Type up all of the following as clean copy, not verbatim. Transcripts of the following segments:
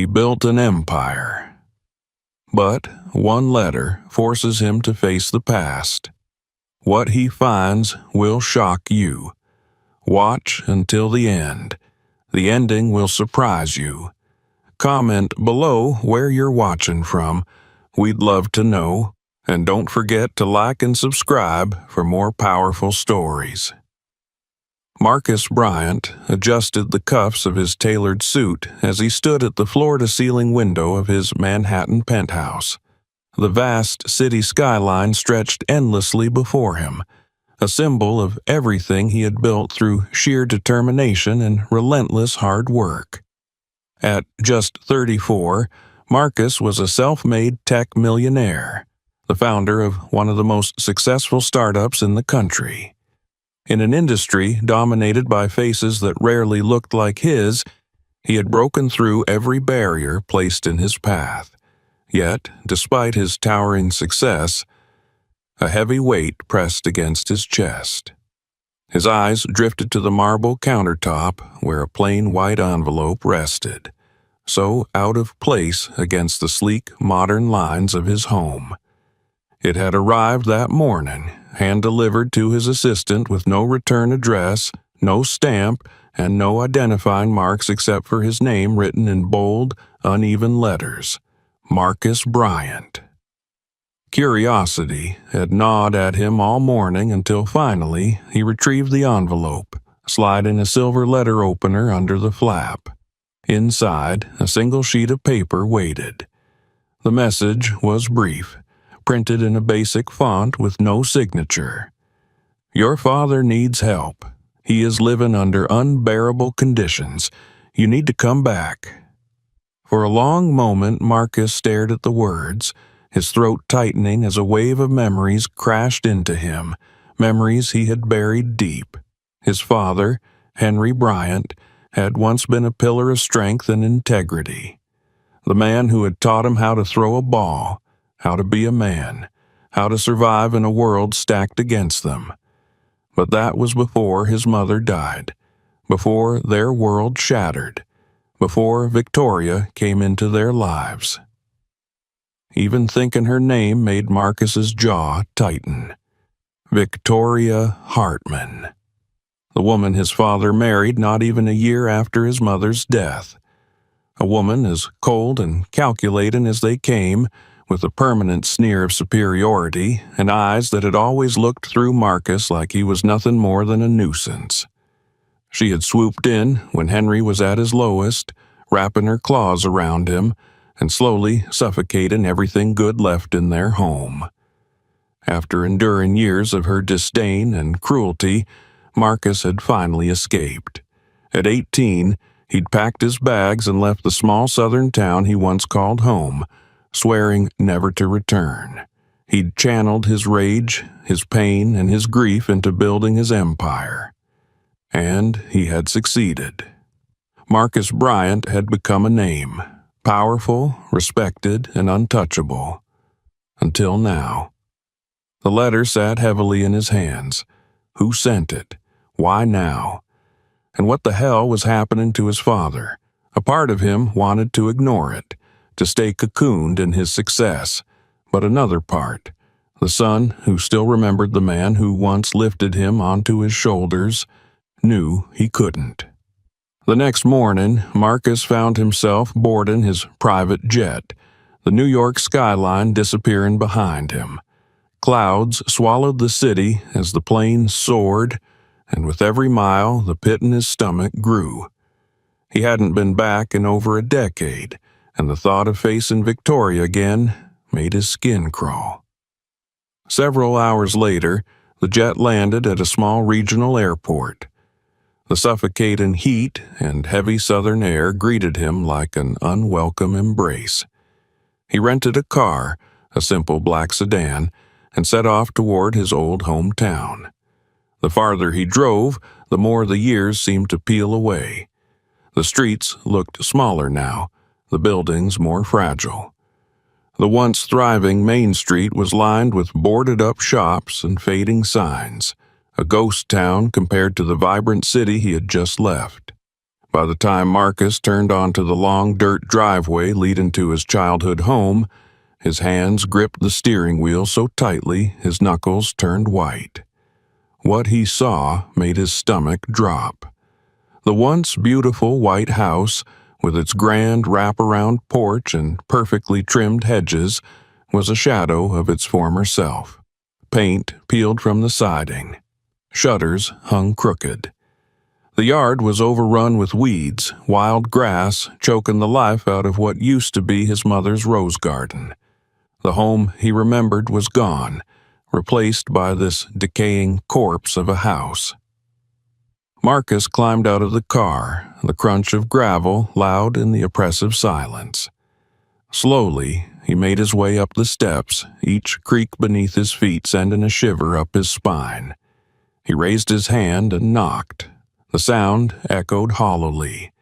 he built an empire. But one letter forces him to face the past. What he finds will shock you. Watch until the end. The ending will surprise you. Comment below where you're watching from. We'd love to know. And don't forget to like and subscribe for more powerful stories. Marcus Bryant adjusted the cuffs of his tailored suit as he stood at the floor-to-ceiling window of his Manhattan penthouse. The vast city skyline stretched endlessly before him, a symbol of everything he had built through sheer determination and relentless hard work. At just 34, Marcus was a self-made tech millionaire, the founder of one of the most successful startups in the country. In an industry dominated by faces that rarely looked like his, he had broken through every barrier placed in his path. Yet, despite his towering success, a heavy weight pressed against his chest. His eyes drifted to the marble countertop where a plain white envelope rested, so out of place against the sleek, modern lines of his home. It had arrived that morning, hand-delivered to his assistant with no return address, no stamp, and no identifying marks except for his name written in bold, uneven letters. Marcus Bryant. Curiosity had gnawed at him all morning until finally he retrieved the envelope, sliding a silver letter opener under the flap. Inside, a single sheet of paper waited. The message was brief, printed in a basic font with no signature. Your father needs help. He is living under unbearable conditions. You need to come back. For a long moment, Marcus stared at the words, his throat tightening as a wave of memories crashed into him, memories he had buried deep. His father, Henry Bryant, had once been a pillar of strength and integrity. The man who had taught him how to throw a ball, how to be a man, how to survive in a world stacked against them. But that was before his mother died, before their world shattered, before Victoria came into their lives. Even thinking her name made Marcus's jaw tighten. Victoria Hartman. The woman his father married not even a year after his mother's death. A woman as cold and calculating as they came, with a permanent sneer of superiority and eyes that had always looked through Marcus like he was nothing more than a nuisance. She had swooped in when Henry was at his lowest, wrapping her claws around him and slowly suffocating everything good left in their home. After enduring years of her disdain and cruelty, Marcus had finally escaped. At 18, he'd packed his bags and left the small southern town he once called home, swearing never to return. He'd channeled his rage, his pain, and his grief into building his empire. And he had succeeded. Marcus Bryant had become a name, powerful, respected, and untouchable. Until now. The letter sat heavily in his hands. Who sent it? Why now? And what the hell was happening to his father? A part of him wanted to ignore it, to stay cocooned in his success. But another part, the son who still remembered the man who once lifted him onto his shoulders, knew he couldn't. The next morning, Marcus found himself boarding his private jet, the New York skyline disappearing behind him. Clouds swallowed the city as the plane soared, and with every mile the pit in his stomach grew. He hadn't been back in over a decade, and the thought of facing Victoria again made his skin crawl. Several hours later, the jet landed at a small regional airport. The suffocating heat and heavy southern air greeted him like an unwelcome embrace. He rented a car, a simple black sedan, and set off toward his old hometown. The farther he drove, the more the years seemed to peel away. The streets looked smaller now, the buildings more fragile. The once thriving Main Street was lined with boarded-up shops and fading signs, a ghost town compared to the vibrant city he had just left. By the time Marcus turned onto the long dirt driveway leading to his childhood home, his hands gripped the steering wheel so tightly his knuckles turned white. What he saw made his stomach drop. The once beautiful white house, with its grand wraparound porch and perfectly trimmed hedges, was a shadow of its former self. Paint peeled from the siding. Shutters hung crooked. The yard was overrun with weeds, wild grass choking the life out of what used to be his mother's rose garden. The home he remembered was gone, replaced by this decaying corpse of a house. Marcus climbed out of the car, the crunch of gravel loud in the oppressive silence. Slowly, he made his way up the steps, each creak beneath his feet sending a shiver up his spine. He raised his hand and knocked. The sound echoed hollowly.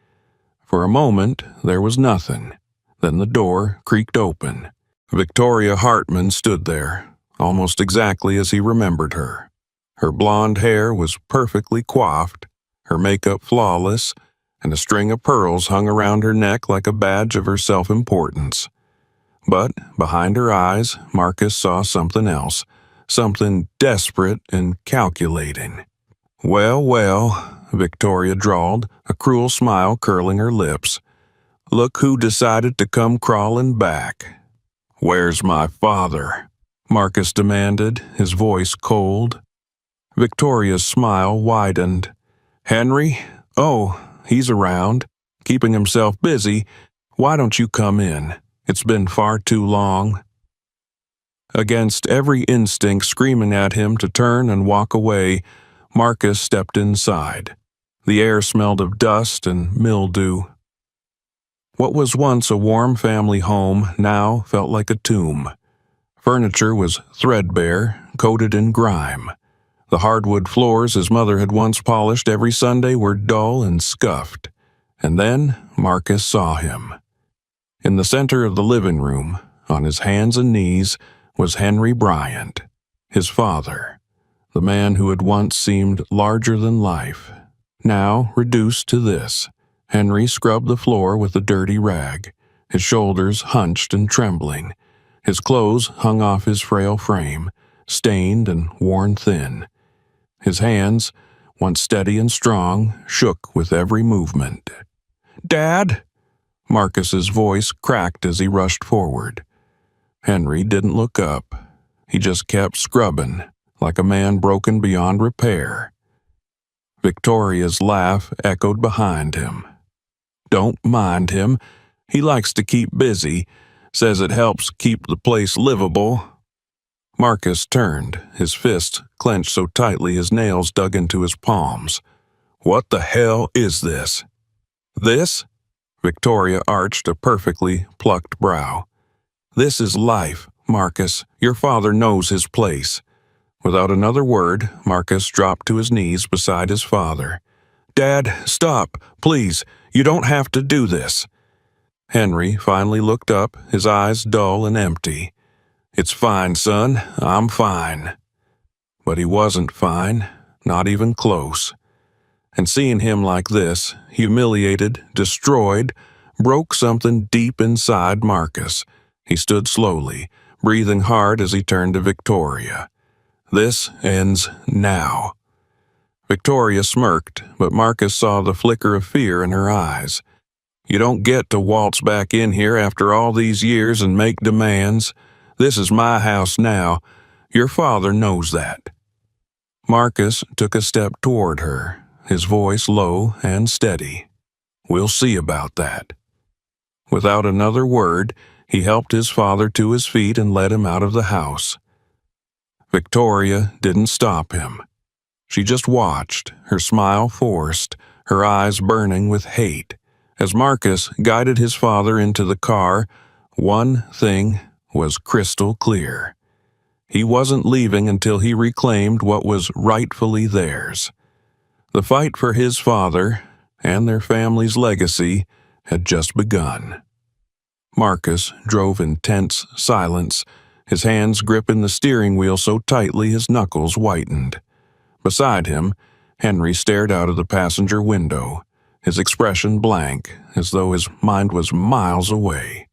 For a moment, there was nothing. Then the door creaked open. Victoria Hartman stood there, almost exactly as he remembered her. Her blonde hair was perfectly coiffed, her makeup flawless, and a string of pearls hung around her neck like a badge of her self-importance. But behind her eyes, Marcus saw something else, something desperate and calculating. "Well, well," Victoria drawled, a cruel smile curling her lips. "Look who decided to come crawling back." "Where's my father?" Marcus demanded, his voice cold. Victoria's smile widened. "Henry? Oh, he's around, keeping himself busy. Why don't you come in? It's been far too long." Against every instinct screaming at him to turn and walk away, Marcus stepped inside. The air smelled of dust and mildew. What was once a warm family home now felt like a tomb. Furniture was threadbare, coated in grime. The hardwood floors his mother had once polished every Sunday were dull and scuffed. And then Marcus saw him. In the center of the living room, on his hands and knees, was Henry Bryant, his father, the man who had once seemed larger than life. Now reduced to this, Henry scrubbed the floor with a dirty rag, his shoulders hunched and trembling. His clothes hung off his frail frame, stained and worn thin. His hands, once steady and strong, shook with every movement. "Dad!" Marcus's voice cracked as he rushed forward. Henry didn't look up. He just kept scrubbing, like a man broken beyond repair. Victoria's laugh echoed behind him. "Don't mind him. He likes to keep busy. Says it helps keep the place livable." Marcus turned, his fists clenched so tightly his nails dug into his palms. "What the hell is this?" "This?" Victoria arched a perfectly plucked brow. "This is life, Marcus. Your father knows his place." Without another word, Marcus dropped to his knees beside his father. "Dad, stop, please. You don't have to do this." Henry finally looked up, his eyes dull and empty. "It's fine, son. I'm fine." But he wasn't fine, not even close. And seeing him like this, humiliated, destroyed, broke something deep inside Marcus. He stood slowly, breathing hard as he turned to Victoria. "This ends now." Victoria smirked, but Marcus saw the flicker of fear in her eyes. "You don't get to waltz back in here after all these years and make demands. This is my house now. Your father knows that." Marcus took a step toward her, his voice low and steady. "We'll see about that." Without another word, he helped his father to his feet and led him out of the house. Victoria didn't stop him. She just watched, her smile forced, her eyes burning with hate. As Marcus guided his father into the car, one thing was crystal clear. He wasn't leaving until he reclaimed what was rightfully theirs. The fight for his father and their family's legacy had just begun. Marcus drove in tense silence, his hands gripping the steering wheel so tightly his knuckles whitened. Beside him, Henry stared out of the passenger window, his expression blank, as though his mind was miles away.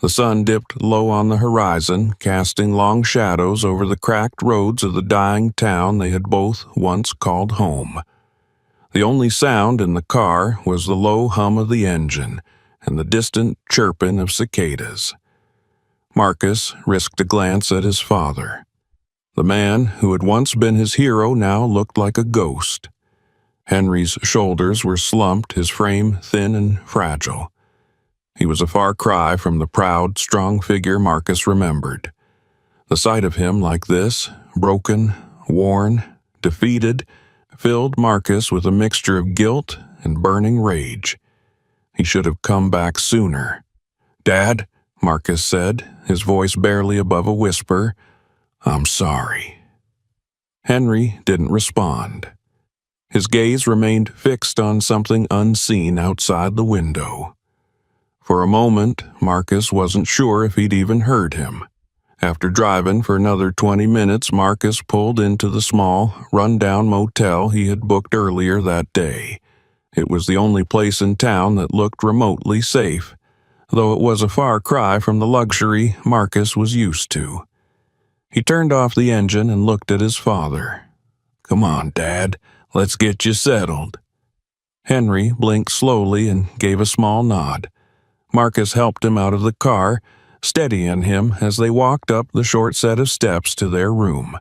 The sun dipped low on the horizon, casting long shadows over the cracked roads of the dying town they had both once called home. The only sound in the car was the low hum of the engine and the distant chirping of cicadas. Marcus risked a glance at his father. The man who had once been his hero now looked like a ghost. Henry's shoulders were slumped, his frame thin and fragile. He was a far cry from the proud, strong figure Marcus remembered. The sight of him like this, broken, worn, defeated, filled Marcus with a mixture of guilt and burning rage. He should have come back sooner. "Dad," Marcus said, his voice barely above a whisper, "I'm sorry." Henry didn't respond. His gaze remained fixed on something unseen outside the window. For a moment, Marcus wasn't sure if he'd even heard him. After driving for another 20 minutes, Marcus pulled into the small, run-down motel he had booked earlier that day. It was the only place in town that looked remotely safe, though it was a far cry from the luxury Marcus was used to. He turned off the engine and looked at his father. "Come on, Dad, let's get you settled." Henry blinked slowly and gave a small nod. Marcus helped him out of the car, steadying him as they walked up the short set of steps to their room.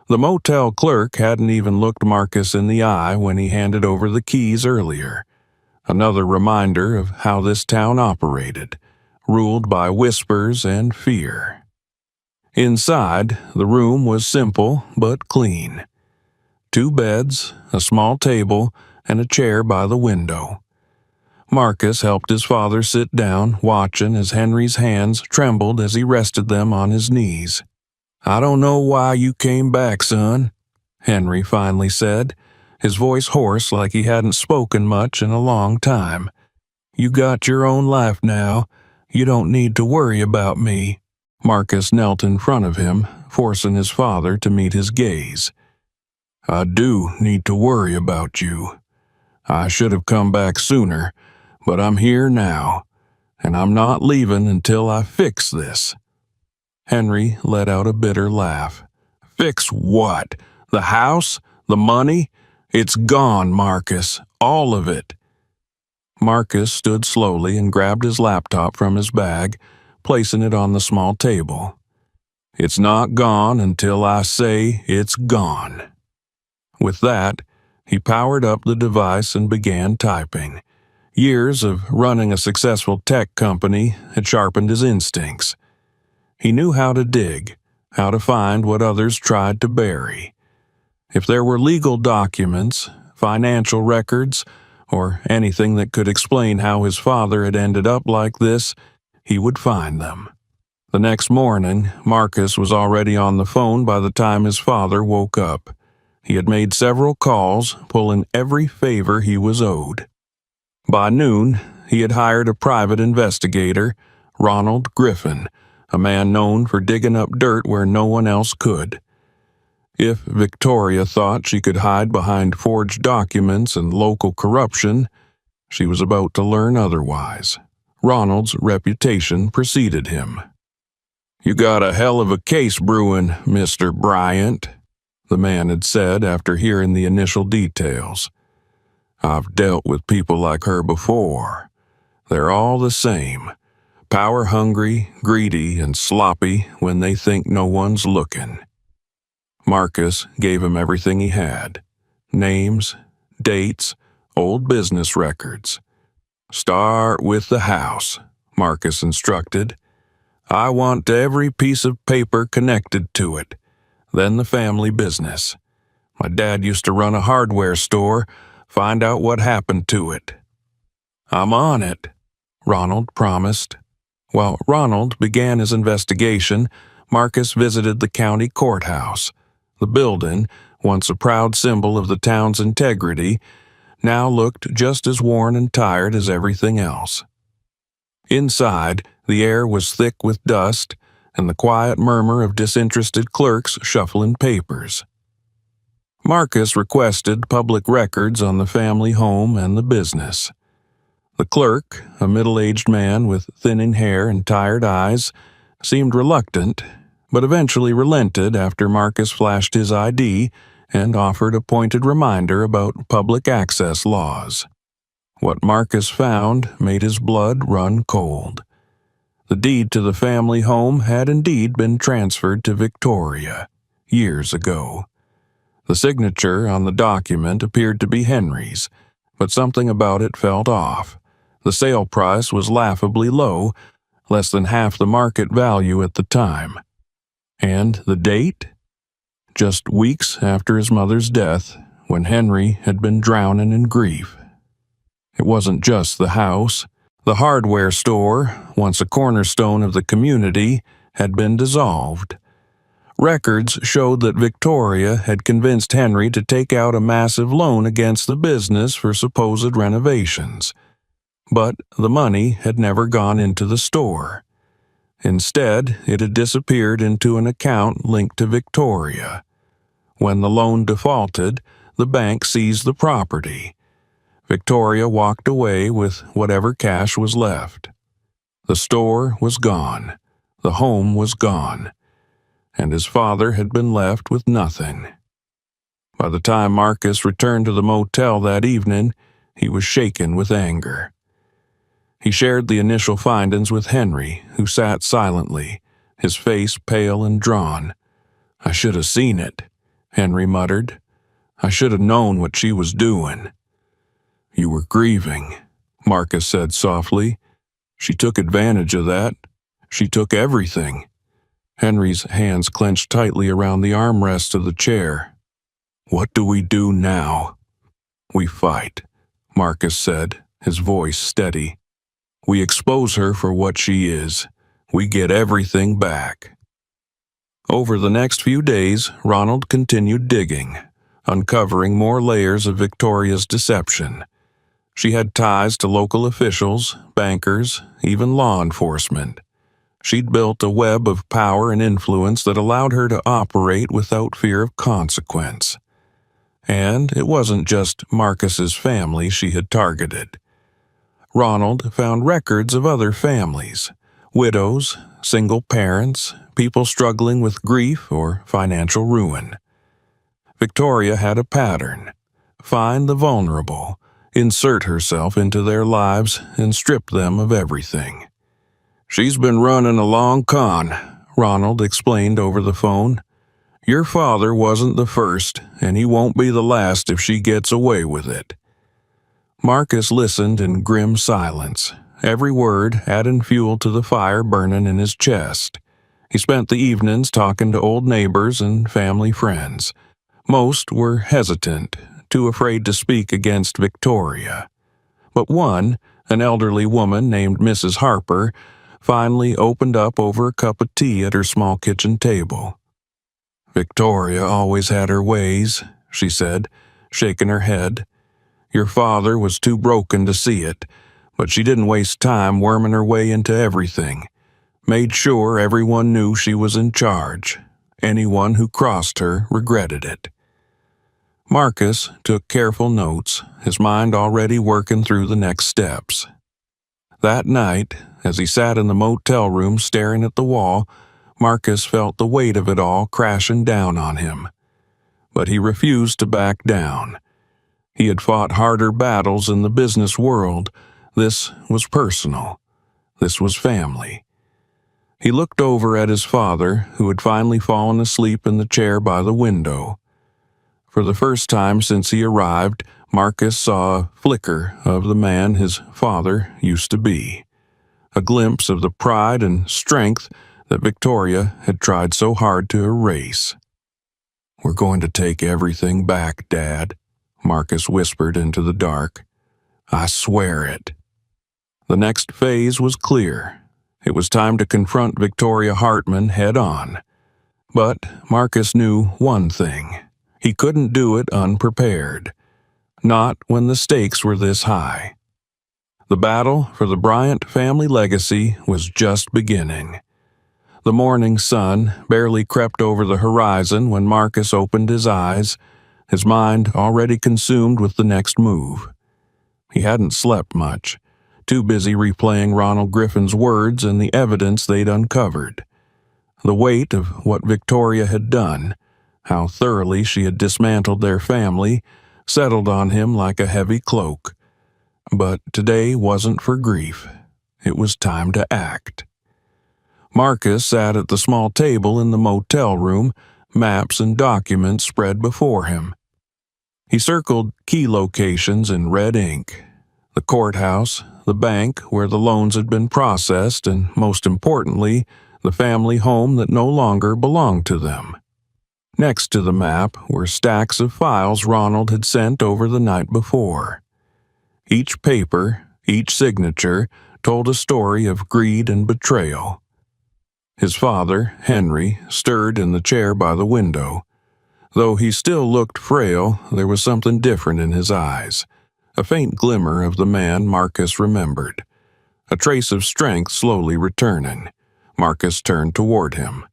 The motel clerk hadn't even looked Marcus in the eye when he handed over the keys earlier. Another reminder of how this town operated, ruled by whispers and fear. Inside, the room was simple but clean. 2 beds, a small table, and a chair by the window. Marcus helped his father sit down, watching as Henry's hands trembled as he rested them on his knees. "I don't know why you came back, son," Henry finally said, his voice hoarse like he hadn't spoken much in a long time. "You got your own life now. You don't need to worry about me." Marcus knelt in front of him, forcing his father to meet his gaze. "I do need to worry about you. I should have come back sooner, but I'm here now, and I'm not leaving until I fix this." Henry let out a bitter laugh. "Fix what? The house? The money? It's gone, Marcus. All of it." Marcus stood slowly and grabbed his laptop from his bag, placing it on the small table. "It's not gone until I say it's gone." With that, he powered up the device and began typing. Years of running a successful tech company had sharpened his instincts. He knew how to dig, how to find what others tried to bury. If there were legal documents, financial records, or anything that could explain how his father had ended up like this, he would find them. The next morning, Marcus was already on the phone by the time his father woke up. He had made several calls, pulling every favor he was owed. By noon, he had hired a private investigator, Ronald Griffin, a man known for digging up dirt where no one else could. If Victoria thought she could hide behind forged documents and local corruption, she was about to learn otherwise. Ronald's reputation preceded him. "You got a hell of a case brewing, Mr. Bryant," the man had said after hearing the initial details. "I've dealt with people like her before. They're all the same. Power-hungry, greedy, and sloppy when they think no one's looking." Marcus gave him everything he had. Names, dates, old business records. "Start with the house," Marcus instructed. "I want every piece of paper connected to it. Then the family business. My dad used to run a hardware store. Find out what happened to it." "I'm on it," Ronald promised. While Ronald began his investigation, Marcus visited the county courthouse. The building, once a proud symbol of the town's integrity, now looked just as worn and tired as everything else. Inside, the air was thick with dust and the quiet murmur of disinterested clerks shuffling papers. Marcus requested public records on the family home and the business. The clerk, a middle-aged man with thinning hair and tired eyes, seemed reluctant, but eventually relented after Marcus flashed his ID and offered a pointed reminder about public access laws. What Marcus found made his blood run cold. The deed to the family home had indeed been transferred to Victoria years ago. The signature on the document appeared to be Henry's, but something about it felt off. The sale price was laughably low, less than half the market value at the time. And the date? Just weeks after his mother's death, when Henry had been drowning in grief. It wasn't just the house. The hardware store, once a cornerstone of the community, had been dissolved. Records showed that Victoria had convinced Henry to take out a massive loan against the business for supposed renovations. But the money had never gone into the store. Instead, it had disappeared into an account linked to Victoria. When the loan defaulted, the bank seized the property. Victoria walked away with whatever cash was left. The store was gone. The home was gone. And his father had been left with nothing. By the time Marcus returned to the motel that evening, he was shaken with anger. He shared the initial findings with Henry, who sat silently, his face pale and drawn. "I should have seen it," Henry muttered. "I should have known what she was doing." "You were grieving," Marcus said softly. "She took advantage of that. She took everything." Henry's hands clenched tightly around the armrest of the chair. "What do we do now?" "We fight," Marcus said, his voice steady. "We expose her for what she is. We get everything back." Over the next few days, Ronald continued digging, uncovering more layers of Victoria's deception. She had ties to local officials, bankers, even law enforcement. She'd built a web of power and influence that allowed her to operate without fear of consequence. And it wasn't just Marcus's family she had targeted. Ronald found records of other families, widows, single parents, people struggling with grief or financial ruin. Victoria had a pattern: find the vulnerable, insert herself into their lives, and strip them of everything. "She's been running a long con," Ronald explained over the phone. "Your father wasn't the first, and he won't be the last if she gets away with it." Marcus listened in grim silence, every word adding fuel to the fire burning in his chest. He spent the evenings talking to old neighbors and family friends. Most were hesitant, too afraid to speak against Victoria. But one, an elderly woman named Mrs. Harper, finally opened up over a cup of tea at her small kitchen table. "Victoria always had her ways," she said, shaking her head. "Your father was too broken to see it, but she didn't waste time worming her way into everything. Made sure everyone knew she was in charge. Anyone who crossed her regretted it." Marcus took careful notes, his mind already working through the next steps. That night, as he sat in the motel room staring at the wall, Marcus felt the weight of it all crashing down on him. But he refused to back down. He had fought harder battles in the business world. This was personal. This was family. He looked over at his father, who had finally fallen asleep in the chair by the window. For the first time since he arrived, Marcus saw a flicker of the man his father used to be. A glimpse of the pride and strength that Victoria had tried so hard to erase. "We're going to take everything back, Dad," Marcus whispered into the dark. "I swear it." The next phase was clear. It was time to confront Victoria Hartman head-on. But Marcus knew one thing. He couldn't do it unprepared. Not when the stakes were this high. The battle for the Bryant family legacy was just beginning. The morning sun barely crept over the horizon when Marcus opened his eyes, his mind already consumed with the next move. He hadn't slept much, too busy replaying Ronald Griffin's words and the evidence they'd uncovered. The weight of what Victoria had done, how thoroughly she had dismantled their family, settled on him like a heavy cloak. But today wasn't for grief. It was time to act. Marcus sat at the small table in the motel room, maps and documents spread before him. He circled key locations in red ink: the courthouse, the bank where the loans had been processed, and, most importantly, the family home that no longer belonged to them. Next to the map were stacks of files Ronald had sent over the night before. Each paper, each signature, told a story of greed and betrayal. His father, Henry, stirred in the chair by the window. Though he still looked frail, there was something different in his eyes, a faint glimmer of the man Marcus remembered. A trace of strength slowly returning. Marcus turned toward him.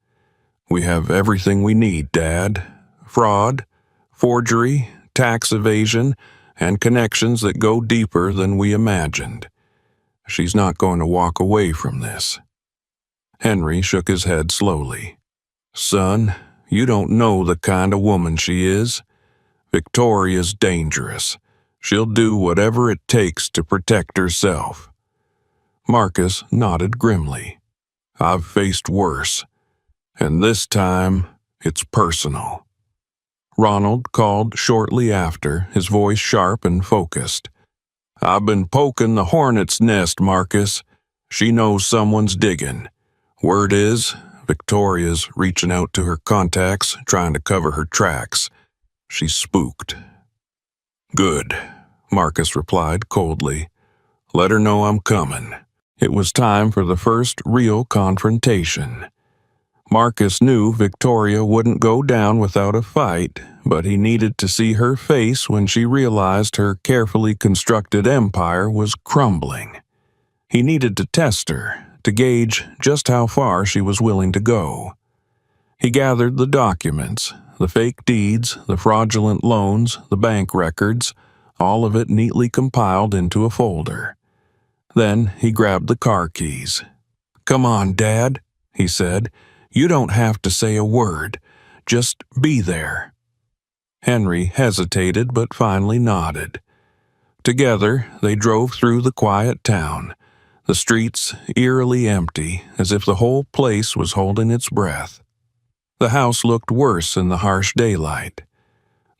"We have everything we need, Dad. Fraud, forgery, tax evasion, and connections that go deeper than we imagined. She's not going to walk away from this." Henry shook his head slowly. "Son, you don't know the kind of woman she is. Victoria's dangerous. She'll do whatever it takes to protect herself." Marcus nodded grimly. "I've faced worse. And this time, it's personal." Ronald called shortly after, his voice sharp and focused. "I've been poking the hornet's nest, Marcus. She knows someone's digging. Word is, Victoria's reaching out to her contacts, trying to cover her tracks. She's spooked." "Good," Marcus replied coldly. "Let her know I'm coming." It was time for the first real confrontation. Marcus knew Victoria wouldn't go down without a fight, but he needed to see her face when she realized her carefully constructed empire was crumbling. He needed to test her, to gauge just how far she was willing to go. He gathered the documents, the fake deeds, the fraudulent loans, the bank records, all of it neatly compiled into a folder. Then he grabbed the car keys. "Come on, Dad," he said. "You don't have to say a word. Just be there." Henry hesitated but finally nodded. Together, they drove through the quiet town, the streets eerily empty, as if the whole place was holding its breath. The house looked worse in the harsh daylight.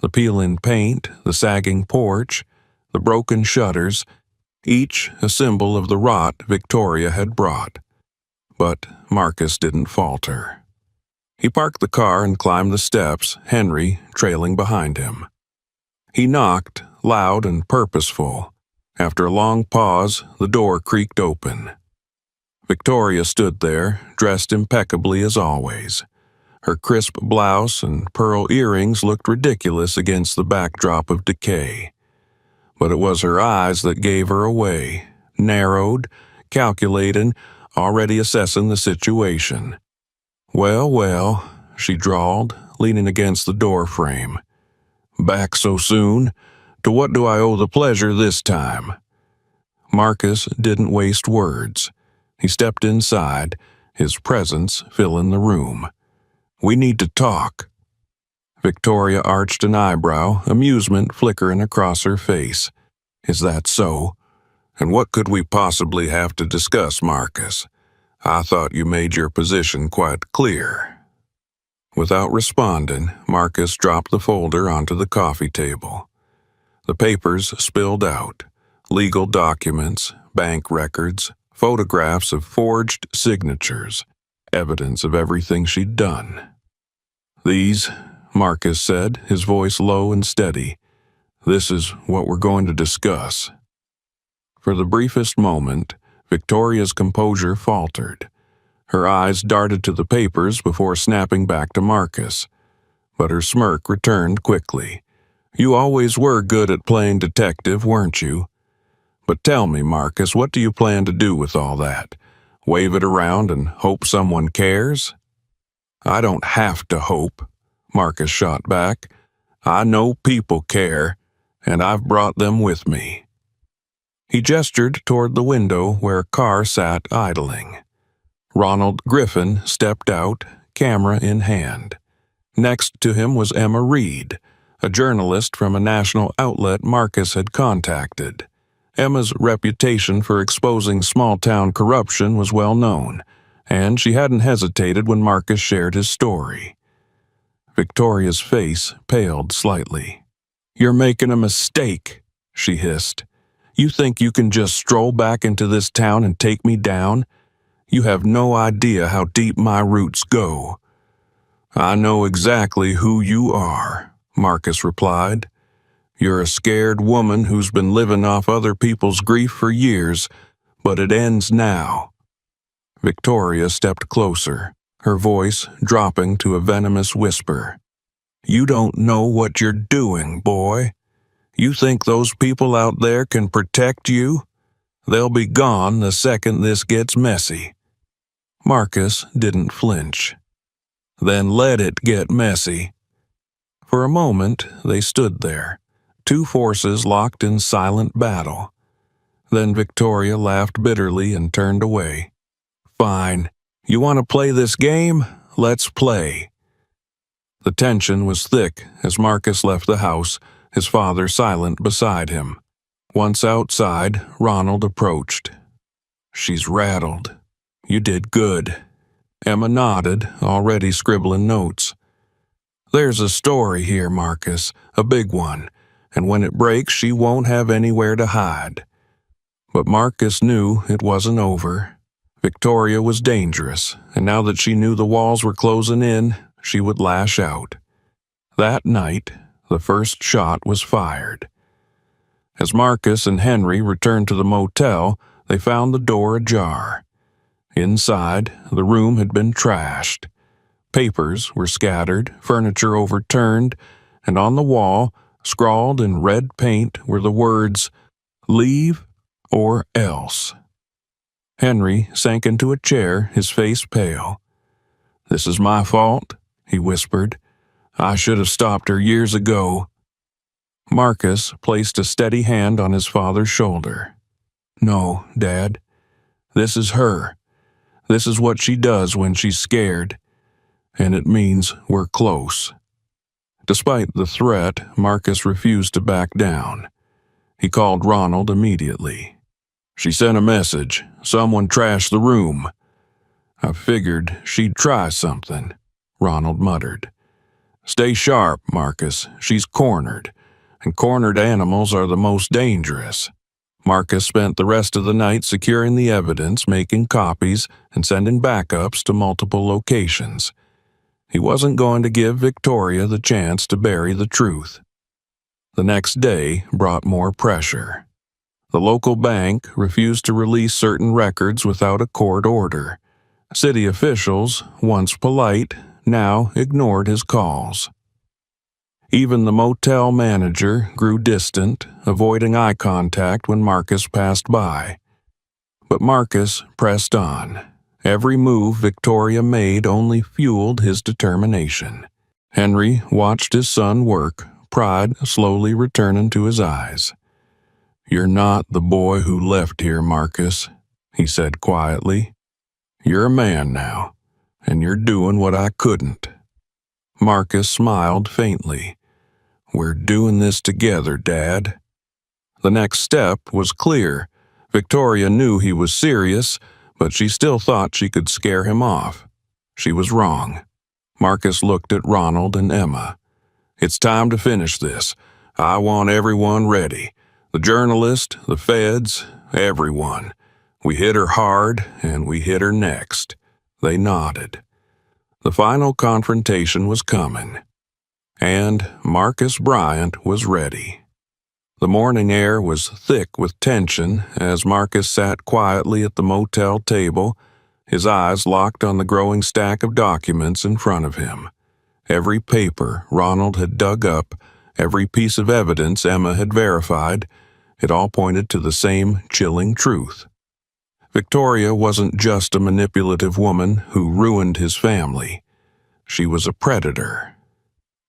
The peel-in paint, the sagging porch, the broken shutters, each a symbol of the rot Victoria had brought. But Marcus didn't falter. He parked the car and climbed the steps, Henry trailing behind him. He knocked, loud and purposeful. After a long pause, the door creaked open. Victoria stood there, dressed impeccably as always. Her crisp blouse and pearl earrings looked ridiculous against the backdrop of decay. But it was her eyes that gave her away, narrowed, calculating, already assessing the situation. "Well, well," she drawled, leaning against the door frame. "Back so soon? To what do I owe the pleasure this time?" Marcus didn't waste words. He stepped inside, his presence filling the room. "We need to talk." Victoria arched an eyebrow, amusement flickering across her face. "Is that so? And what could we possibly have to discuss, Marcus? I thought you made your position quite clear." Without responding, Marcus dropped the folder onto the coffee table. The papers spilled out: legal documents, bank records, photographs of forged signatures, evidence of everything she'd done. "These," Marcus said, his voice low and steady, "this is what we're going to discuss." For the briefest moment, Victoria's composure faltered. Her eyes darted to the papers before snapping back to Marcus. But her smirk returned quickly. "You always were good at playing detective, weren't you? But tell me, Marcus, what do you plan to do with all that? Wave it around and hope someone cares?" "I don't have to hope," Marcus shot back. I know people care, and I've brought them with me." He gestured toward the window where a car sat idling. Ronald Griffin stepped out, camera in hand. Next to him was Emma Reed, a journalist from a national outlet Marcus had contacted. Emma's reputation for exposing small-town corruption was well known, and she hadn't hesitated when Marcus shared his story. Victoria's face paled slightly. "You're making a mistake," she hissed. "You think you can just stroll back into this town and take me down? You have no idea how deep my roots go." "I know exactly who you are," Marcus replied. "You're a scared woman who's been living off other people's grief for years, but it ends now." Victoria stepped closer, her voice dropping to a venomous whisper. "You don't know what you're doing, boy. You think those people out there can protect you? They'll be gone the second this gets messy." Marcus didn't flinch. "Then let it get messy." For a moment, they stood there, two forces locked in silent battle. Then Victoria laughed bitterly and turned away. "Fine. You want to play this game? Let's play." The tension was thick as Marcus left the house, his father silent beside him. Once outside, Ronald approached. "She's rattled. You did good." Emma nodded, already scribbling notes. "There's a story here, Marcus, a big one, and when it breaks she won't have anywhere to hide." But Marcus knew it wasn't over. Victoria was dangerous, and now that she knew the walls were closing in, she would lash out. That night, the first shot was fired. As Marcus and Henry returned to the motel, they found the door ajar. Inside, the room had been trashed. Papers were scattered, furniture overturned, and on the wall, scrawled in red paint, were the words, "Leave or else." Henry sank into a chair, his face pale. "This is my fault," he whispered. "I should have stopped her years ago." Marcus placed a steady hand on his father's shoulder. "No, Dad. This is her. This is what she does when she's scared. And it means we're close." Despite the threat, Marcus refused to back down. He called Ronald immediately. "She sent a message. Someone trashed the room." "I figured she'd try something," Ronald muttered. "Stay sharp, Marcus. She's cornered, and cornered animals are the most dangerous." Marcus spent the rest of the night securing the evidence, making copies, and sending backups to multiple locations. He wasn't going to give Victoria the chance to bury the truth. The next day brought more pressure. The local bank refused to release certain records without a court order. City officials, once polite, now ignored his calls. Even the motel manager grew distant, avoiding eye contact when Marcus passed by. But Marcus pressed on. Every move Victoria made only fueled his determination. Henry watched his son work, pride slowly returning to his eyes. "You're not the boy who left here, Marcus," he said quietly. "You're a man now, and you're doing what I couldn't." Marcus smiled faintly. "We're doing this together, Dad." The next step was clear. Victoria knew he was serious, but she still thought she could scare him off. She was wrong. Marcus looked at Ronald and Emma. "It's time to finish this. I want everyone ready. The journalist, the feds, everyone. We hit her hard, and we hit her next." They nodded. The final confrontation was coming. And Marcus Bryant was ready. The morning air was thick with tension as Marcus sat quietly at the motel table, his eyes locked on the growing stack of documents in front of him. Every paper Ronald had dug up, every piece of evidence Emma had verified, it all pointed to the same chilling truth. Victoria wasn't just a manipulative woman who ruined his family. She was a predator.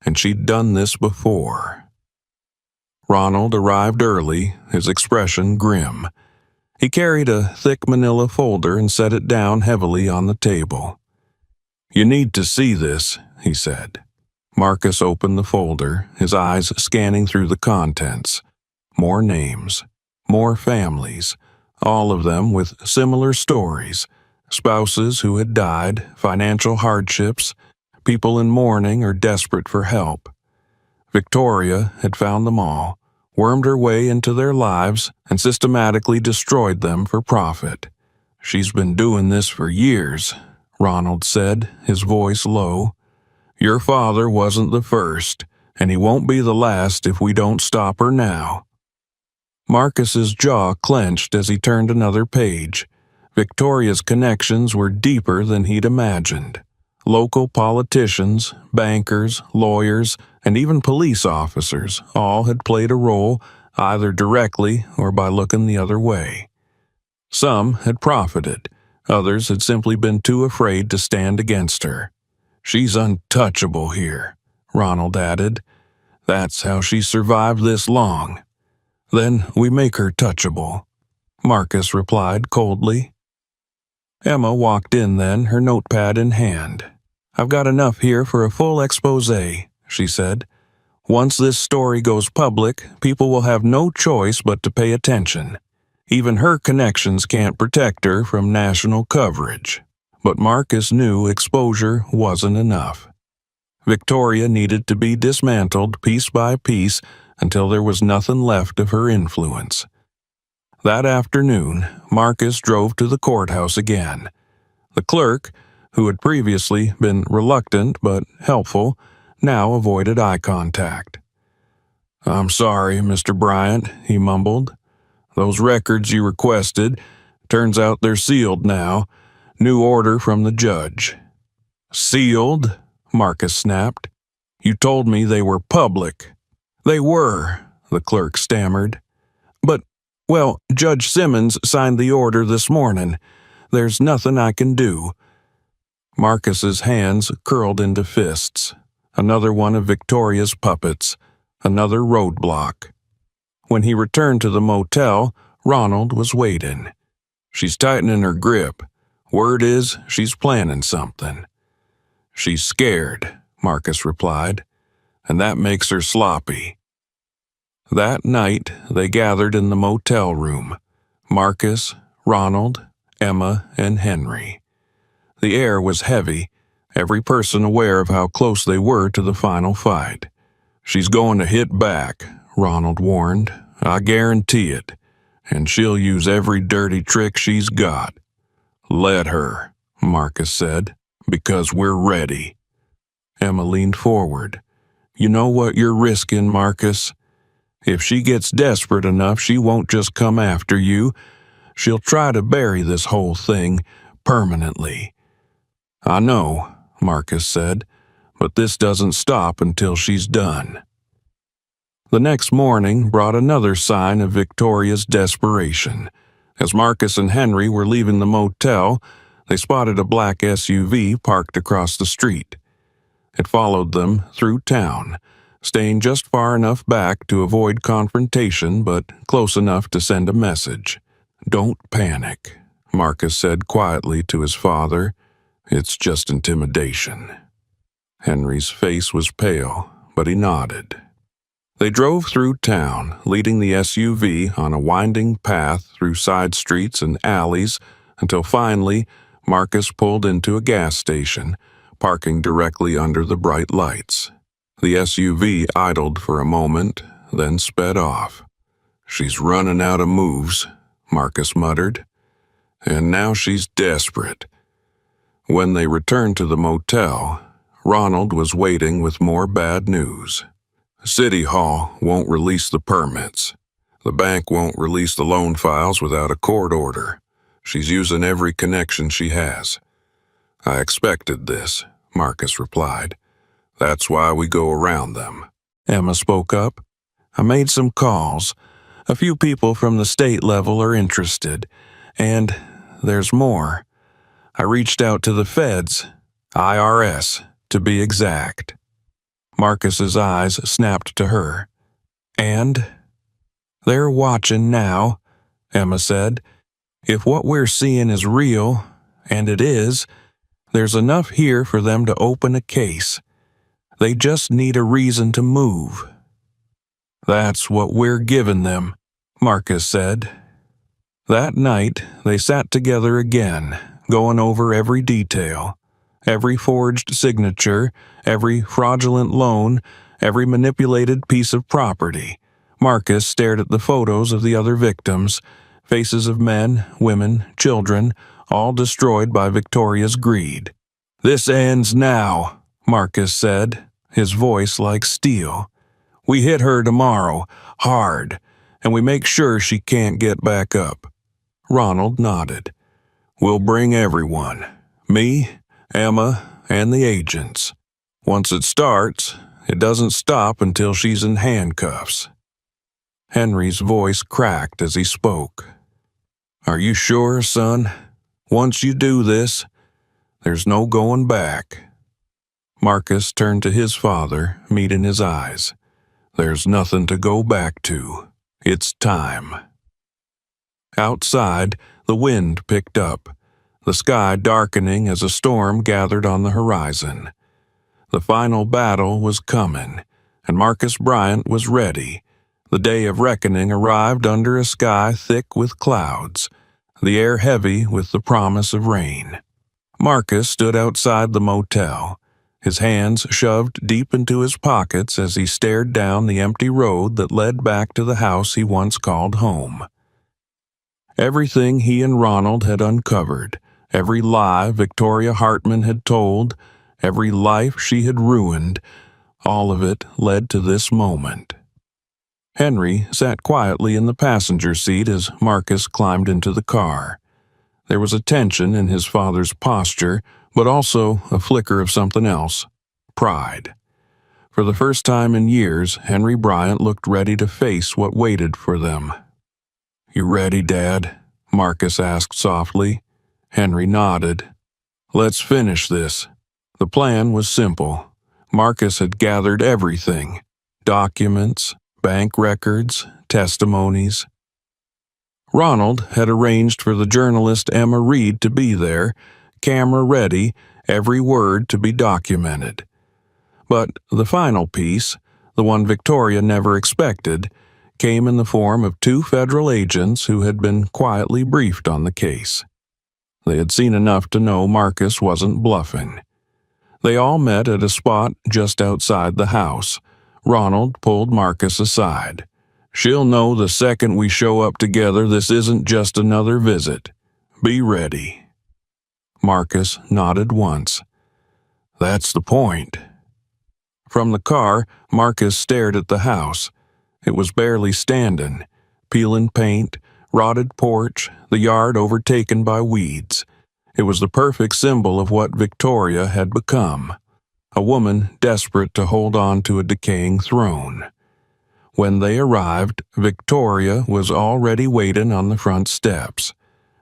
and she'd done this before. Ronald arrived early, his expression grim. He carried a thick manila folder and set it down heavily on the table. "You need to see this," he said. Marcus opened the folder, his eyes scanning through the contents. More names, more families, all of them with similar stories. Spouses who had died, financial hardships, people in mourning or desperate for help. Victoria had found them all, wormed her way into their lives, and systematically destroyed them for profit. "She's been doing this for years," Ronald said, his voice low. "Your father wasn't the first, and he won't be the last if we don't stop her now." Marcus's jaw clenched as he turned another page. Victoria's connections were deeper than he'd imagined. Local politicians, bankers, lawyers, and even police officers all had played a role, either directly or by looking the other way. Some had profited, others had simply been too afraid to stand against her. "She's untouchable here," Ronald added. "That's how she survived this long." "Then we make her touchable," Marcus replied coldly. Emma walked in then, her notepad in hand. "I've got enough here for a full exposé," she said. "Once this story goes public, people will have no choice but to pay attention. Even her connections can't protect her from national coverage." But Marcus knew exposure wasn't enough. Victoria needed to be dismantled piece by piece until there was nothing left of her influence. That afternoon, Marcus drove to the courthouse again. The clerk, who had previously been reluctant but helpful, now avoided eye contact. "I'm sorry, Mr. Bryant," he mumbled. "Those records you requested, turns out they're sealed now. New order from the judge." "Sealed?" Marcus snapped. "You told me they were public." "They were," the clerk stammered. Well, Judge Simmons signed the order this morning. There's nothing I can do." Marcus's hands curled into fists. Another one of Victoria's puppets. Another roadblock. When he returned to the motel, Ronald was waiting. "She's tightening her grip. Word is she's planning something." "She's scared," Marcus replied, "and that makes her sloppy." That night, they gathered in the motel room. Marcus, Ronald, Emma, and Henry. The air was heavy, every person aware of how close they were to the final fight. "She's going to hit back," Ronald warned. "I guarantee it. And she'll use every dirty trick she's got." "Let her," Marcus said, "because we're ready." Emma leaned forward. "You know what you're risking, Marcus? If she gets desperate enough, she won't just come after you. She'll try to bury this whole thing permanently." "I know," Marcus said, "but this doesn't stop until she's done." The next morning brought another sign of Victoria's desperation. As Marcus and Henry were leaving the motel, they spotted a black SUV parked across the street. It followed them through town, staying just far enough back to avoid confrontation but close enough to send a message. "Don't panic," Marcus said quietly to his father. "It's just intimidation." Henry's face was pale, but he nodded. They drove through town, leading the SUV on a winding path through side streets and alleys until finally Marcus pulled into a gas station, parking directly under the bright lights. The SUV idled for a moment, then sped off. "She's running out of moves," Marcus muttered. "And now she's desperate." When they returned to the motel, Ronald was waiting with more bad news. City Hall won't release the permits. The bank won't release the loan files without a court order. She's using every connection she has. "I expected this," Marcus replied. "That's why we go around them." Emma spoke up. "I made some calls. A few people from the state level are interested. And there's more. I reached out to the feds, IRS, to be exact." Marcus's eyes snapped to her. And? They're watching now, Emma said. If what we're seeing is real, and it is, there's enough here for them to open a case. They just need a reason to move. That's what we're giving them, Marcus said. That night, they sat together again, going over every detail. Every forged signature, every fraudulent loan, every manipulated piece of property. Marcus stared at the photos of the other victims, faces of men, women, children, all destroyed by Victoria's greed. This ends now, Marcus said, his voice like steel. We hit her tomorrow, hard, and we make sure she can't get back up. Ronald nodded. We'll bring everyone. Me, Emma, and the agents. Once it starts, it doesn't stop until she's in handcuffs. Henry's voice cracked as he spoke. Are you sure, son? Once you do this, there's no going back. Marcus turned to his father, meeting his eyes. There's nothing to go back to. It's time. Outside, the wind picked up, the sky darkening as a storm gathered on the horizon. The final battle was coming, and Marcus Bryant was ready. The day of reckoning arrived under a sky thick with clouds, the air heavy with the promise of rain. Marcus stood outside the motel, his hands shoved deep into his pockets as he stared down the empty road that led back to the house he once called home. Everything he and Ronald had uncovered, every lie Victoria Hartman had told, every life she had ruined, all of it led to this moment. Henry sat quietly in the passenger seat as Marcus climbed into the car. There was a tension in his father's posture, but also a flicker of something else, pride. For the first time in years, Henry Bryant looked ready to face what waited for them. You ready, Dad? Marcus asked softly. Henry nodded. Let's finish this. The plan was simple. Marcus had gathered everything. Documents, bank records, testimonies. Ronald had arranged for the journalist Emma Reed to be there, camera ready, every word to be documented. But the final piece, the one Victoria never expected, came in the form of 2 federal agents who had been quietly briefed on the case. They had seen enough to know Marcus wasn't bluffing. They all met at a spot just outside the house. Ronald pulled Marcus aside. She'll know the second we show up together this isn't just another visit. Be ready. Marcus nodded once. That's the point. From the car, Marcus stared at the house. It was barely standing, peeling paint, rotted porch, the yard overtaken by weeds. It was the perfect symbol of what Victoria had become, a woman desperate to hold on to a decaying throne. When they arrived, Victoria was already waiting on the front steps.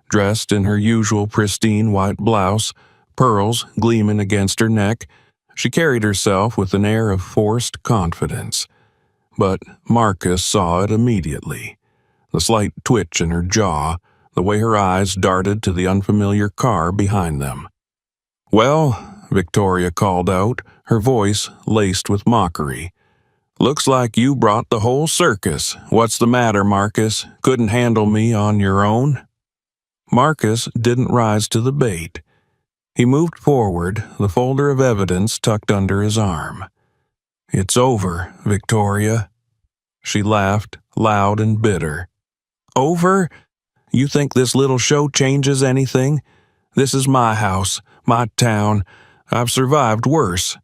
Dressed in her usual pristine white blouse, pearls gleaming against her neck, she carried herself with an air of forced confidence. But Marcus saw it immediately. The slight twitch in her jaw, the way her eyes darted to the unfamiliar car behind them. Well, Victoria called out, her voice laced with mockery. Looks like you brought the whole circus. What's the matter, Marcus? Couldn't handle me on your own? Marcus didn't rise to the bait. He moved forward, the folder of evidence tucked under his arm. It's over, Victoria. She laughed, loud and bitter. Over? You think this little show changes anything? This is my house, my town. I've survived worse.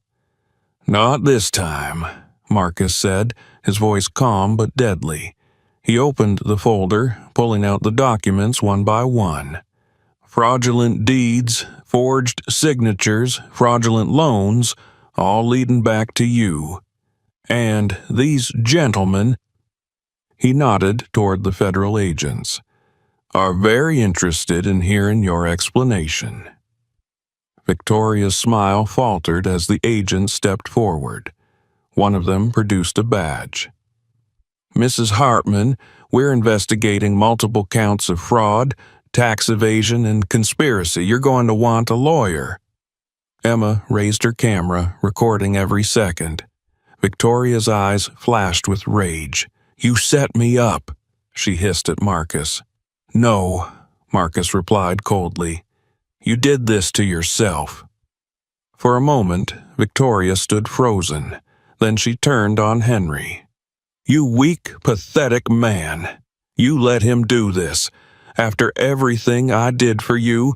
Not this time, Marcus said, his voice calm but deadly. He opened the folder, pulling out the documents one by one. Fraudulent deeds, forged signatures, fraudulent loans, all leading back to you. And these gentlemen, he nodded toward the federal agents, are very interested in hearing your explanation. Victoria's smile faltered as the agent stepped forward. One of them produced a badge. "Mrs. Hartman, we're investigating multiple counts of fraud, tax evasion, and conspiracy. You're going to want a lawyer." Emma raised her camera, recording every second. Victoria's eyes flashed with rage. "You set me up," she hissed at Marcus. "No," Marcus replied coldly. "You did this to yourself." For a moment, Victoria stood frozen. Then she turned on Henry. "You weak, pathetic man. You let him do this. After everything I did for you."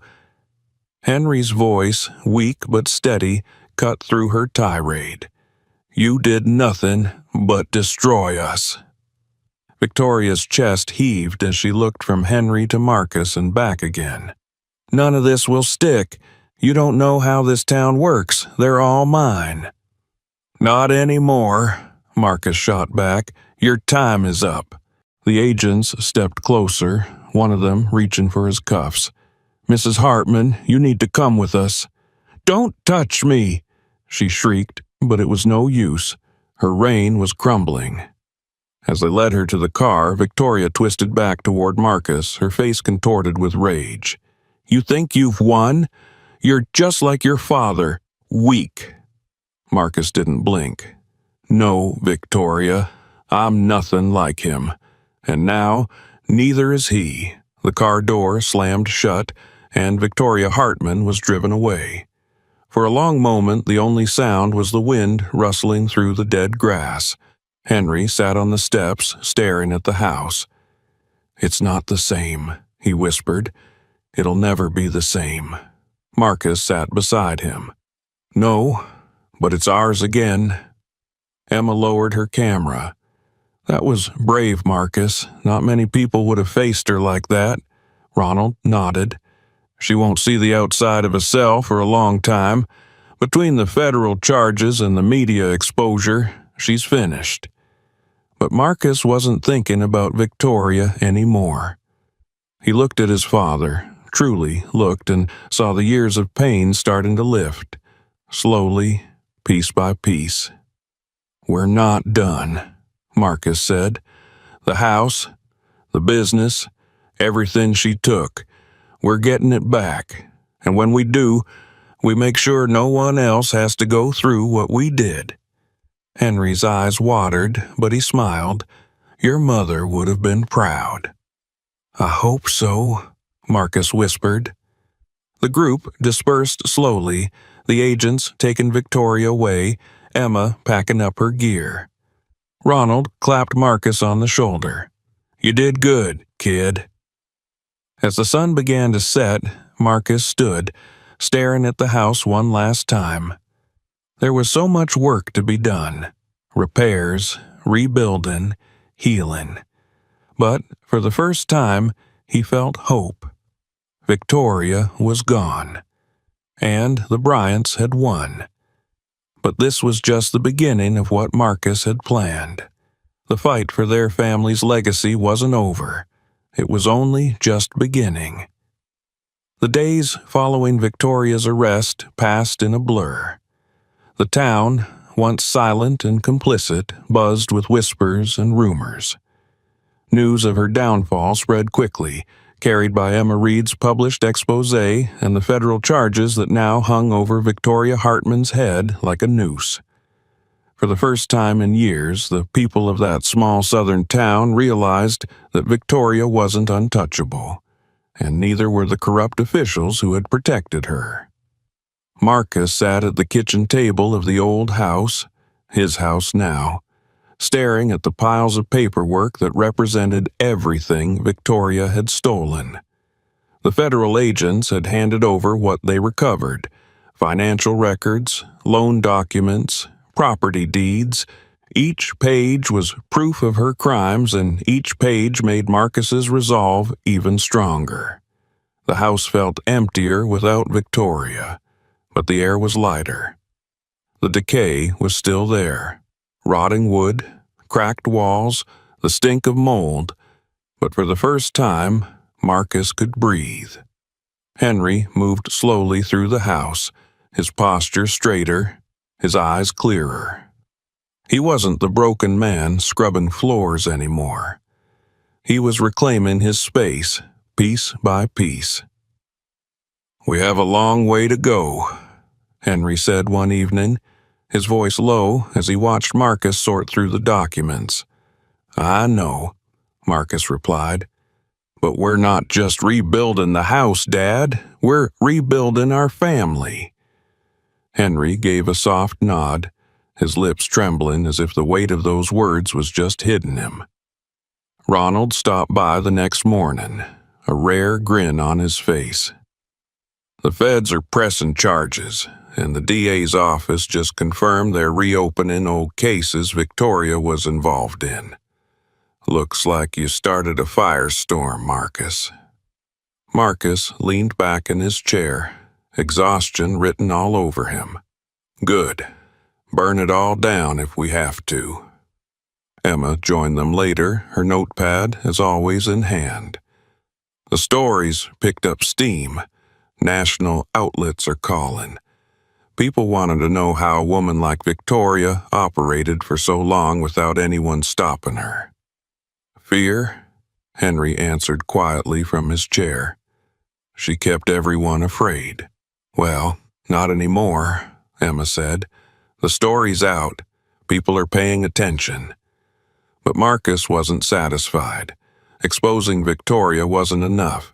Henry's voice, weak but steady, cut through her tirade. "You did nothing but destroy us." Victoria's chest heaved as she looked from Henry to Marcus and back again. "None of this will stick. You don't know how this town works. They're all mine." "Not anymore," Marcus shot back. "Your time is up." The agents stepped closer, one of them reaching for his cuffs. "Mrs. Hartman, you need to come with us." "Don't touch me!" she shrieked, but it was no use. Her reign was crumbling. As they led her to the car, Victoria twisted back toward Marcus, her face contorted with rage. "You think you've won? You're just like your father, weak." Marcus didn't blink. "No, Victoria, I'm nothing like him. And now, neither is he." The car door slammed shut, and Victoria Hartman was driven away. For a long moment, the only sound was the wind rustling through the dead grass. Henry sat on the steps, staring at the house. "It's not the same," he whispered. "It'll never be the same." Marcus sat beside him. "No, but it's ours again." Emma lowered her camera. "That was brave, Marcus. Not many people would have faced her like that." Ronald nodded. "She won't see the outside of a cell for a long time. Between the federal charges and the media exposure, she's finished." But Marcus wasn't thinking about Victoria anymore. He looked at his father, truly looked, and saw the years of pain starting to lift. Slowly, piece by piece. "We're not done," Marcus said. "The house, the business, everything she took, we're getting it back. And when we do, we make sure no one else has to go through what we did." Henry's eyes watered, but he smiled. "Your mother would have been proud." "I hope so," Marcus whispered. The group dispersed slowly, the agents taking Victoria away, Emma packing up her gear. Ronald clapped Marcus on the shoulder. "You did good, kid." As the sun began to set, Marcus stood, staring at the house one last time. There was so much work to be done. Repairs, rebuilding, healing. But for the first time, he felt hope. Victoria was gone. And the Bryants had won. But this was just the beginning of what Marcus had planned. The fight for their family's legacy wasn't over. It was only just beginning. The days following Victoria's arrest passed in a blur. The town, once silent and complicit, buzzed with whispers and rumors. News of her downfall spread quickly, carried by Emma Reed's published exposé and the federal charges that now hung over Victoria Hartman's head like a noose. For the first time in years, the people of that small southern town realized that Victoria wasn't untouchable, and neither were the corrupt officials who had protected her. Marcus sat at the kitchen table of the old house, his house now, staring at the piles of paperwork that represented everything Victoria had stolen. The federal agents had handed over what they recovered: financial records, loan documents, property deeds. Each page was proof of her crimes, and each page made Marcus's resolve even stronger. The house felt emptier without Victoria, but the air was lighter. The decay was still there. Rotting wood, cracked walls, the stink of mold, but for the first time, Marcus could breathe. Henry moved slowly through the house, his posture straighter, his eyes clearer. He wasn't the broken man scrubbing floors anymore. He was reclaiming his space, piece by piece. "We have a long way to go," Henry said one evening, his voice low as he watched Marcus sort through the documents. "I know," Marcus replied. "But we're not just rebuilding the house, Dad. We're rebuilding our family." Henry gave a soft nod, his lips trembling as if the weight of those words was just hitting him. Ronald stopped by the next morning, a rare grin on his face. "The feds are pressing charges, and the DA's office just confirmed they're reopening old cases Victoria was involved in. Looks like you started a firestorm, Marcus." Marcus leaned back in his chair, exhaustion written all over him. "Good. Burn it all down if we have to." Emma joined them later, her notepad, as always, in hand. The stories picked up steam. National outlets are calling. People wanted to know how a woman like Victoria operated for so long without anyone stopping her. "Fear?" Henry answered quietly from his chair. "She kept everyone afraid." "Well, not anymore," Emma said. "The story's out. People are paying attention." But Marcus wasn't satisfied. Exposing Victoria wasn't enough.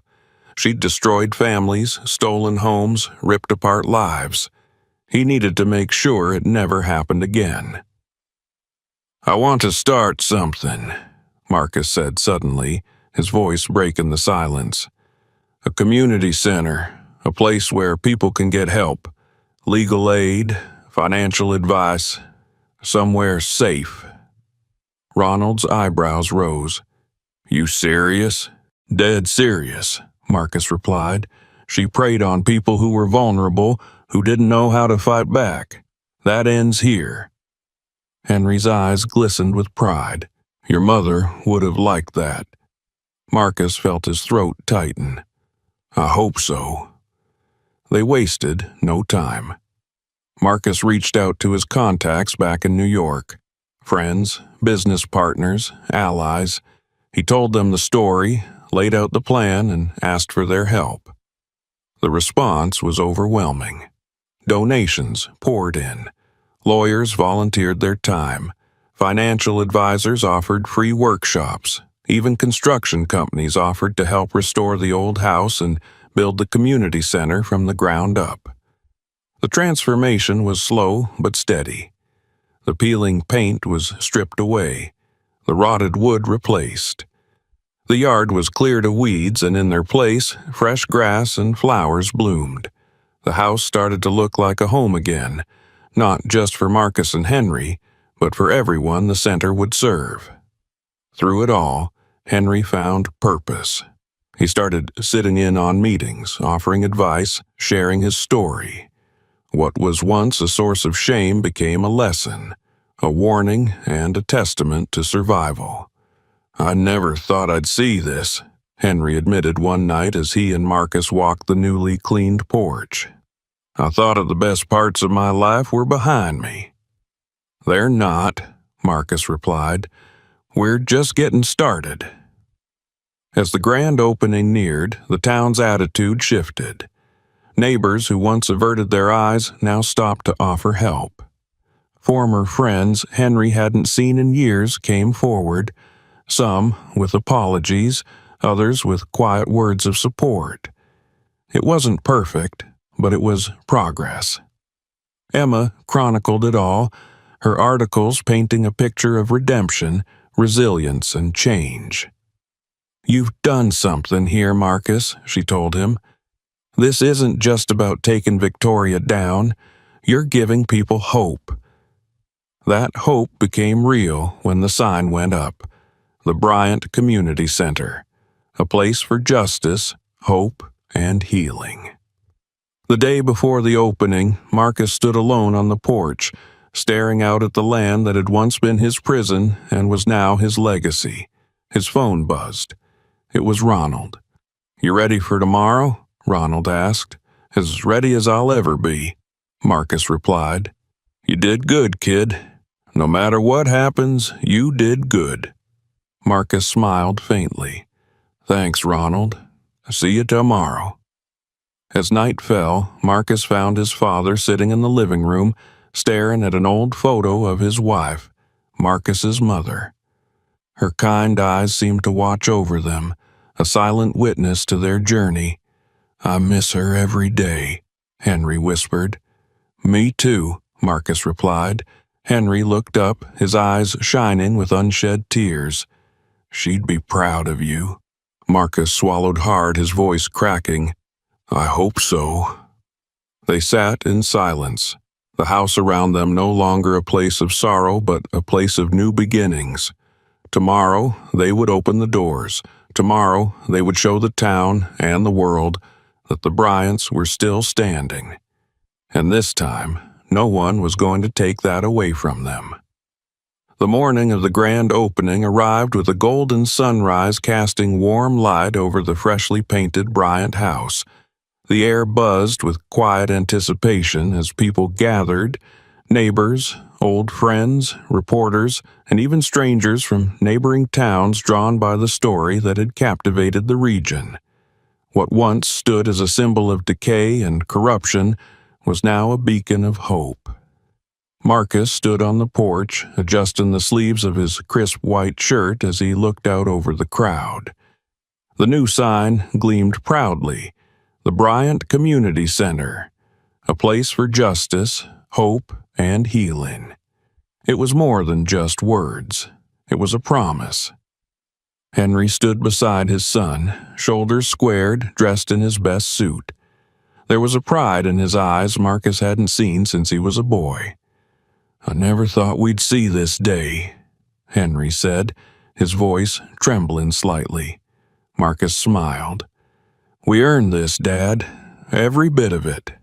She'd destroyed families, stolen homes, ripped apart lives. He needed to make sure it never happened again. "I want to start something," Marcus said suddenly, his voice breaking the silence. "A community center, a place where people can get help, legal aid, financial advice, somewhere safe." Ronald's eyebrows rose. "You serious?" "Dead serious," Marcus replied. "She preyed on people who were vulnerable, who didn't know how to fight back. That ends here." Henry's eyes glistened with pride. "Your mother would have liked that." Marcus felt his throat tighten. "I hope so." They wasted no time. Marcus reached out to his contacts back in New York. Friends, business partners, allies. He told them the story, laid out the plan, and asked for their help. The response was overwhelming. Donations poured in. Lawyers volunteered their time. Financial advisors offered free workshops. Even construction companies offered to help restore the old house and build the community center from the ground up. The transformation was slow but steady. The peeling paint was stripped away, the rotted wood replaced. The yard was cleared of weeds, and in their place, fresh grass and flowers bloomed. The house started to look like a home again, not just for Marcus and Henry, but for everyone the center would serve. Through it all, Henry found purpose. He started sitting in on meetings, offering advice, sharing his story. What was once a source of shame became a lesson, a warning, and a testament to survival. "I never thought I'd see this," Henry admitted one night as he and Marcus walked the newly cleaned porch. "I thought of the best parts of my life were behind me." "They're not," Marcus replied. "We're just getting started." As the grand opening neared, the town's attitude shifted. Neighbors who once averted their eyes now stopped to offer help. Former friends Henry hadn't seen in years came forward, some with apologies, others with quiet words of support. It wasn't perfect, but it was progress. Emma chronicled it all, her articles painting a picture of redemption, resilience, and change. "You've done something here, Marcus," she told him. "This isn't just about taking Victoria down. You're giving people hope." That hope became real when the sign went up. The Bryant Community Center, a place for justice, hope, and healing. The day before the opening, Marcus stood alone on the porch, staring out at the land that had once been his prison and was now his legacy. His phone buzzed. It was Ronald. "You ready for tomorrow?" Ronald asked. "As ready as I'll ever be," Marcus replied. "You did good, kid. No matter what happens, you did good." Marcus smiled faintly. "Thanks, Ronald. See you tomorrow." As night fell, Marcus found his father sitting in the living room, staring at an old photo of his wife, Marcus's mother. Her kind eyes seemed to watch over them, a silent witness to their journey. "I miss her every day," Henry whispered. "Me too," Marcus replied. Henry looked up, his eyes shining with unshed tears. "She'd be proud of you." Marcus swallowed hard, his voice cracking. "I hope so." They sat in silence, the house around them no longer a place of sorrow but a place of new beginnings. Tomorrow they would open the doors. Tomorrow they would show the town and the world that the Bryants were still standing. And this time, no one was going to take that away from them. The morning of the grand opening arrived with a golden sunrise casting warm light over the freshly painted Bryant house. The air buzzed with quiet anticipation as people gathered, neighbors, old friends, reporters, and even strangers from neighboring towns drawn by the story that had captivated the region. What once stood as a symbol of decay and corruption was now a beacon of hope. Marcus stood on the porch, adjusting the sleeves of his crisp white shirt as he looked out over the crowd. The new sign gleamed proudly: the Bryant Community Center, a place for justice, hope, and healing. It was more than just words. It was a promise. Henry stood beside his son, shoulders squared, dressed in his best suit. There was a pride in his eyes Marcus hadn't seen since he was a boy. "I never thought we'd see this day," Henry said, his voice trembling slightly. Marcus smiled. "We earned this, Dad, every bit of it."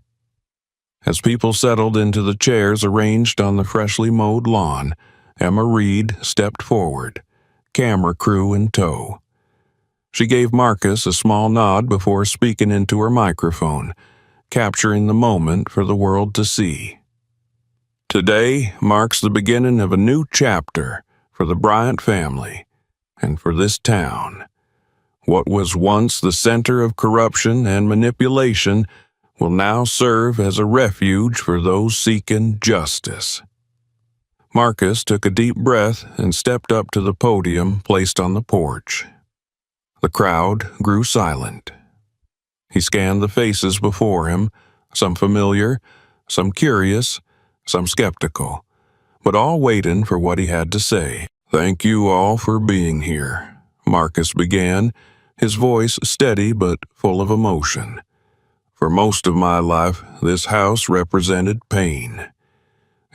As people settled into the chairs arranged on the freshly mowed lawn, Emma Reed stepped forward, camera crew in tow. She gave Marcus a small nod before speaking into her microphone, capturing the moment for the world to see. "Today marks the beginning of a new chapter for the Bryant family and for this town. What was once the center of corruption and manipulation will now serve as a refuge for those seeking justice." Marcus took a deep breath and stepped up to the podium placed on the porch. The crowd grew silent. He scanned the faces before him, some familiar, some curious, some skeptical, but all waiting for what he had to say. "Thank you all for being here," Marcus began, his voice steady but full of emotion. "For most of my life, this house represented pain.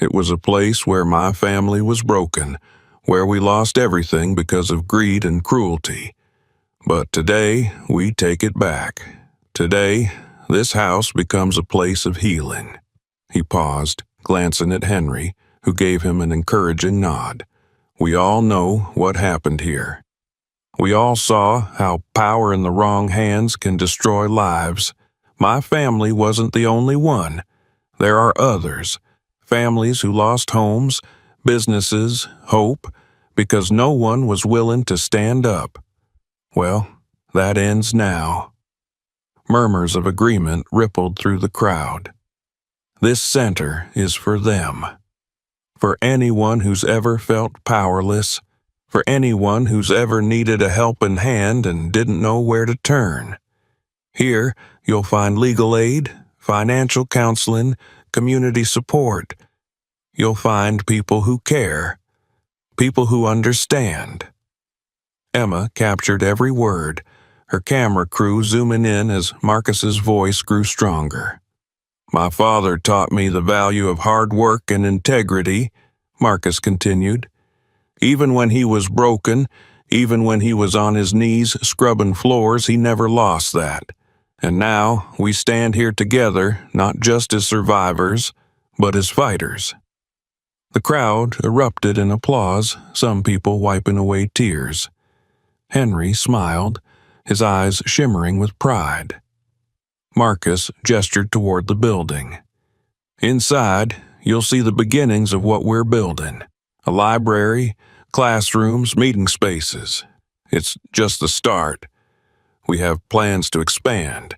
It was a place where my family was broken, where we lost everything because of greed and cruelty. But today, we take it back. Today, this house becomes a place of healing." He paused, glancing at Henry, who gave him an encouraging nod. "We all know what happened here. We all saw how power in the wrong hands can destroy lives. My family wasn't the only one. There are others, families who lost homes, businesses, hope, because no one was willing to stand up. Well, that ends now." Murmurs of agreement rippled through the crowd. This center is for them. For anyone who's ever felt powerless, for anyone who's ever needed a helping hand and didn't know where to turn. Here, you'll find legal aid, financial counseling, community support. You'll find people who care, people who understand. Emma captured every word, her camera crew zooming in as Marcus's voice grew stronger. "My father taught me the value of hard work and integrity," Marcus continued. "Even when he was broken, even when he was on his knees scrubbing floors, he never lost that. And now we stand here together, not just as survivors, but as fighters." The crowd erupted in applause, some people wiping away tears. Henry smiled, his eyes shimmering with pride. Marcus gestured toward the building. "Inside, you'll see the beginnings of what we're building. A library, classrooms, meeting spaces. It's just the start. We have plans to expand,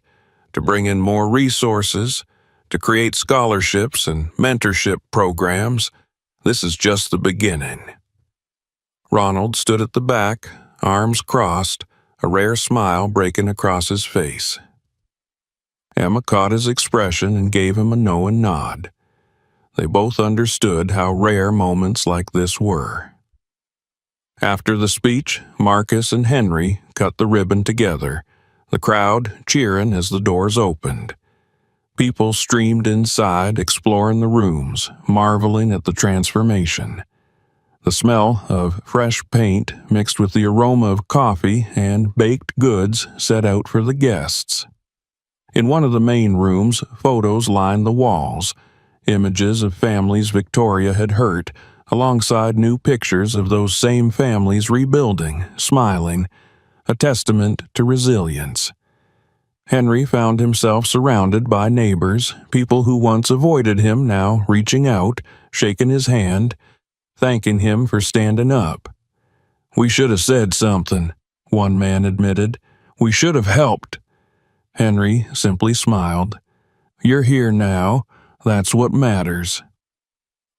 to bring in more resources, to create scholarships and mentorship programs. This is just the beginning. Ronald stood at the back, arms crossed, a rare smile breaking across his face. Emma caught his expression and gave him a knowing nod. They both understood how rare moments like this were. After the speech, Marcus and Henry cut the ribbon together, the crowd cheering as the doors opened. People streamed inside, exploring the rooms, marveling at the transformation. The smell of fresh paint mixed with the aroma of coffee and baked goods set out for the guests. In one of the main rooms, photos lined the walls, images of families Victoria had hurt, alongside new pictures of those same families rebuilding, smiling, a testament to resilience. Henry found himself surrounded by neighbors, people who once avoided him now reaching out, shaking his hand, thanking him for standing up. "We should have said something," one man admitted. "We should have helped." Henry simply smiled. "You're here now. That's what matters."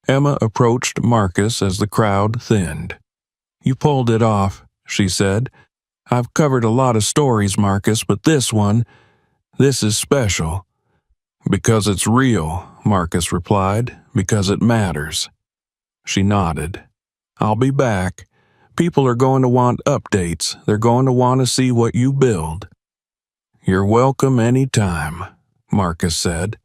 Emma approached Marcus as the crowd thinned. "You pulled it off," she said. "I've covered a lot of stories, Marcus, but this is special." "Because it's real," Marcus replied. "Because it matters." She nodded. "I'll be back. People are going to want updates. They're going to want to see what you build." "You're welcome any time," Marcus said.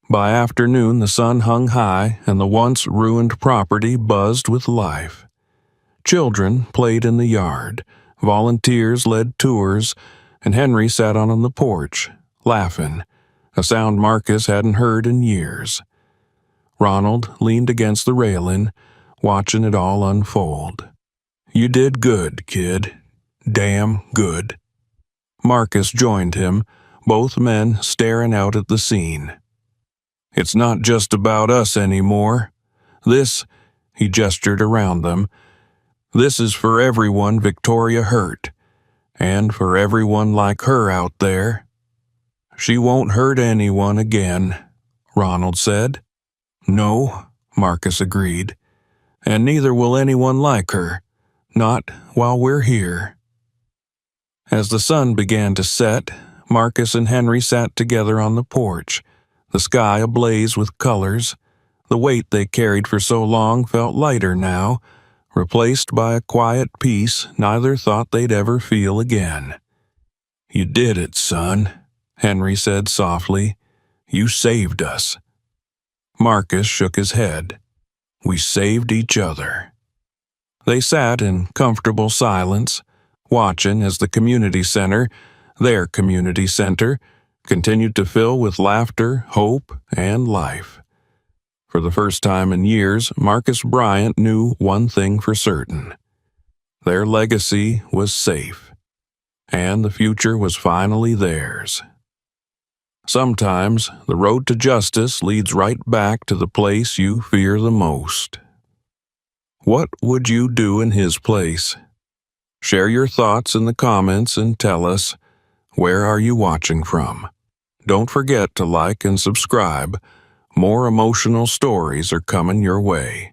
By afternoon, the sun hung high and the once ruined property buzzed with life. Children played in the yard, volunteers led tours, and Henry sat on the porch, laughing, a sound Marcus hadn't heard in years. Ronald leaned against the railing, watching it all unfold. "You did good, kid. Damn good." Marcus joined him, both men staring out at the scene. "It's not just about us anymore. This," he gestured around them, "this is for everyone Victoria hurt, and for everyone like her out there." "She won't hurt anyone again," Ronald said. "No," Marcus agreed, "and neither will anyone like her. Not while we're here." As the sun began to set, Marcus and Henry sat together on the porch, the sky ablaze with colors. The weight they carried for so long felt lighter now, replaced by a quiet peace neither thought they'd ever feel again. "You did it, son," Henry said softly. "You saved us." Marcus shook his head. "We saved each other." They sat in comfortable silence, watching as the community center, their community center, continued to fill with laughter, hope, and life. For the first time in years, Marcus Bryant knew one thing for certain. Their legacy was safe, and the future was finally theirs. Sometimes the road to justice leads right back to the place you fear the most. What would you do in his place? Share your thoughts in the comments and tell us, where are you watching from? Don't forget to like and subscribe. More emotional stories are coming your way.